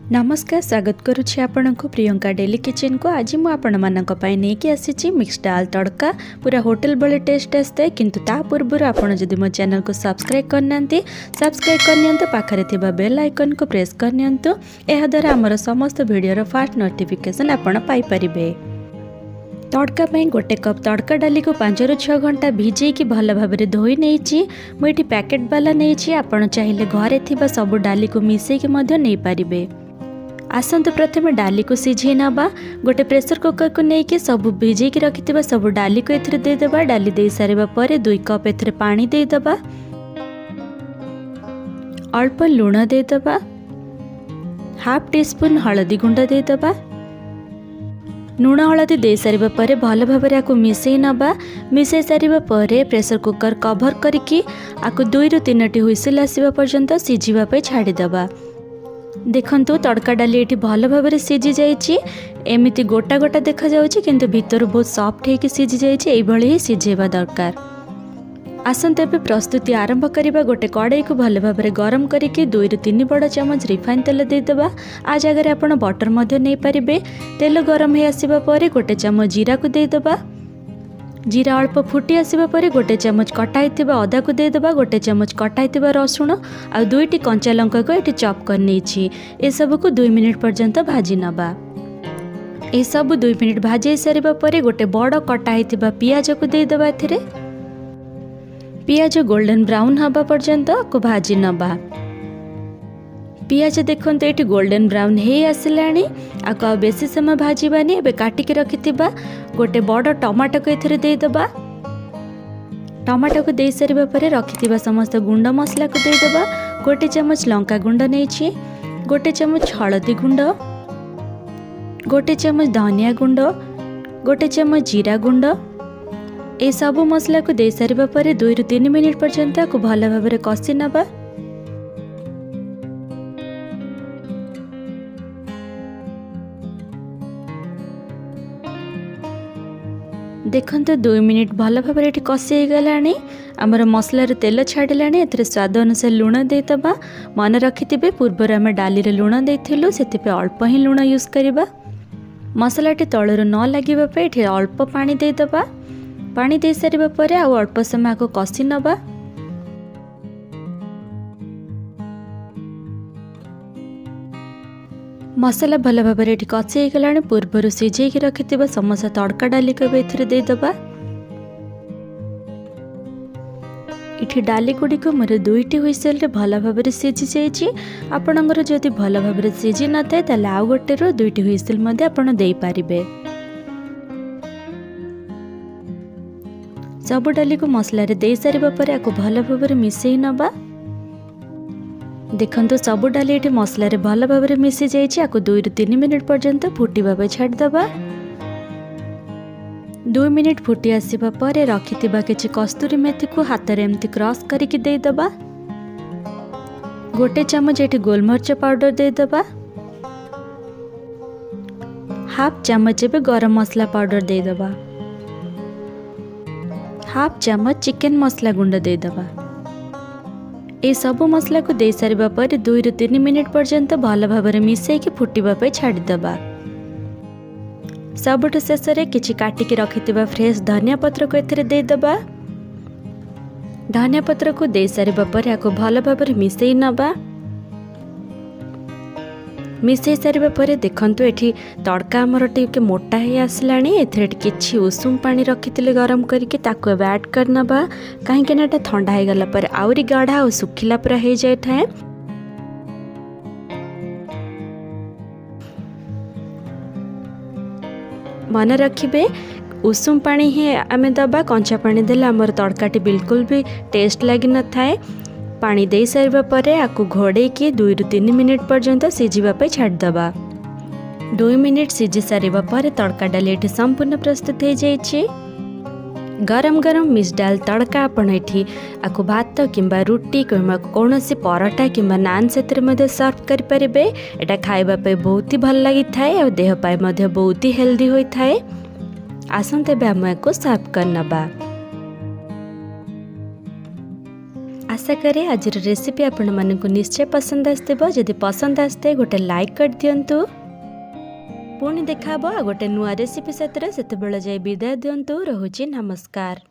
नमस्कार स्वागत करुछि आपनको Priyanka daily kitchen को। आज मु आपण मानक पई नेकी आसीछि मिक्स दाल तड़का। पूरा होटल बड़े टेस्ट आसते किंतु ता पूर्व आपण जदि मो चैनल को सब्सक्राइब करनांती सब्सक्राइब करनियंतु पाखरे थिबा बेल आइकन को प्रेस करनियंतु। एहा द्वारा हमर समस्त वीडियो फास्ट नोटिफिकेशन आपण पाई परिबे। तड़का गोटे कप तड़का डाली को 5 ରୁ 6 घंटा भिजे की भल भाव धोई नहीं मुझे पैकेट वाला नहीं। आपण चाहिए घरे थिबा सब डाली को मिसेक नहीं पारिबे। आसंतु प्रथमे डाली को सिझे नबा। गोटे प्रेशर कुकर को लेकिन सब भिजे की रखिथिबा सब डाली को एथिरे दे देबा। डाली दे सारिबा परे 2 कप एथिरे पानी दे देबा। अल्प लूण दे देबा। हाफ टी स्पून हळदी गुंड दे देबा। लूण हलदी दे सारिबा परे भल भाव आकु मिसई नबा। मिसई सारिबा परे प्रेशर कुकर कवर करके आकु 2 ରୁ 3टी हुइसिल आसीबा पर्यंत सिझिबा पे छाड़ी दबा। देखंतु तड़का डाली एठी भल भाव सिझी जाइछि। एमिति गोटा गोटा देखा जाउछि किंतु भीतर बहुत सॉफ्ट है कि सिझी जाइछि। एई भली ही सिझेबा दरकार। आसंत एबे प्रस्तुति आरंभ करिबा। गोटे कड़ाई को भल भाव गरम करके 2 ରୁ 3 बड़ चमच रिफाइन तेल दे देबा। आ जगह आपण बटर मध्य नहीं पारिबे। तेल गरम हे आसीबा परे गोटे चमच जीरा को दे देबा। जीरा अल्प फुटी आसीबा परे गोटे चमच कटा हिथिबा अदा को दे देबा। गोटे चमच कटा हिथिबा रसुण आ 2टी कंचा लंका को एठी चॉप कर नेछि। ए सब को 2 मिनिट पर्यंत भाजी नबा। ए सब 2 मिनिट भाजी सारिबा परे गोटे बड़ कटा हिथिबा पियाज को दे देबा। एथिरे पियाज गोल्डन ब्राउन हबा पर्यंत को भाजी नबा। पियाज देखते ये गोल्डन ब्राउन हे आसिलानी। आको बेसी समय भाजबानी। एबे काटिके रखिथिबा गोटे बड़ टमाटो को एथिरे दे देबा। टमाटो को दे सारिबा परे रखिथिबा समस्त गुंड मसला को दे देबा। गोटे चमच लंका गुंड नेछि। गोटे चमच हळदी गुंड। गोटे चमच धनिया गुंड। गोटे चमच जीरा गुंड। ए सब मसला को दे सारिबा परे 2 ରୁ 3 मिनिट पर्यंत को भल भाव कषि नबा। देखंतु 2 मिनिट भल भाव कषि गलानी। आमर मसलार तेल छाड़िलानी। एथिरे स्वाद अनुसार लूण दे दबा। मन रखिथिबे पूर्वर आमे डाली रे लूण देथिलु सेतिपे अल्प ही लूण यूज करिबा। मसलाटी तळरु न लागिबा पे एठी अल्प पानी दे दबा। पानी दे सारिबा परे आ अल्प समय को कषि नबा। मसला भल भाव कषि गला। पूर्वर सिझे रखिथिबा समोसा तड़का डाली को एथिरे दे दबा। इठी डाली गुडी को मोर 2टी हुइसेल रे भल भाव सिझी जाइछि। आपणकर जदि भल भाव सिझी न थाए ताले आउ गोटे रो 2टी हुइसेल मध्ये आपण देई पारिबे। सब डाली को मसला रे दे सारिबा परे आको भल भाव मिसई नबा। देखंतु सब डाली एठी मसला रे भल भाव मिसी जाइछि। आको 2 ରୁ 3 मिनिट पर्यंत फुटिबा पे छाड़ दबा। 2 मिनिट फुटी आसीबा परे रखिथिबा किछि कस्तूरी मेथी को हाथ रे एमति क्रॉस करके दे दबा। गोटे चमच एठी गोलमरिच पाउडर दे दबा। हाफ चमच एबे गरम मसला पाउडर दे दबा। हाफ चमच चिकन मसला गुंड दे दबा। ए सब मसला को दे सारिबा पर 2 ରୁ 3 मिनिट पर्यंत भल भाव मिसई की फुटिबा पे छाड़ी दबा। सबुठ शेष रे किछि काटिके रखिथिबा फ्रेश धनिया पत्र को एथिरे दे दबा। धनिया पत्र को दे सारिबा पर आको भल भाव मिसई नबा। मिसई सारिबा परे देखंतु एठी तड़का हमर टिके मोटा हे आसलानी। एथिरे किछि उषुम पानी रखिथिले गरम करके ताको ऐड करनबा। काहे कि नाटा ठंडा हे गला पर आउरी गाढ़ा और सुखिला पूरा हे जाय थाए। मन रखिबे उषुम पानी ही आमे दबा। कंचा पानी देला हमर तड़काटी बिल्कुल भी टेस्ट लागि न थाए। पानी दे सारिबा परे आकु घोड़े के 2 ରୁ 3 मिनिट पर्यंत सिझिबा पे छाड़ दबा। 2 मिनिट सिझी सारिबा परे तड़का डाली एठी संपूर्ण प्रस्तुत हो जाइछि। गरम गरम मिक्स दाल तड़का आपण एठी आकु भात किंबा रुटी किंबा कोनोसी पराठा किंबा नान सेतिर मध्ये सर्व करि परिबे। एटा खाइबा पे बहुत ही भल लागि थाए और देह पाए मध्ये बहुत ही हेल्दी होई थाए। आसंते बे हम को सर्व करनबा। आशा करे आज रेसिपी आपण मानक निश्चय पसंद आसथिबो। जदि पसंद आसते गोटे लाइक कर दियंतु। पुणी देखा गोटे नुआ रेसिपी सहित, सेतेबेले जाय विदाय दियंतु। रहुछि नमस्कार।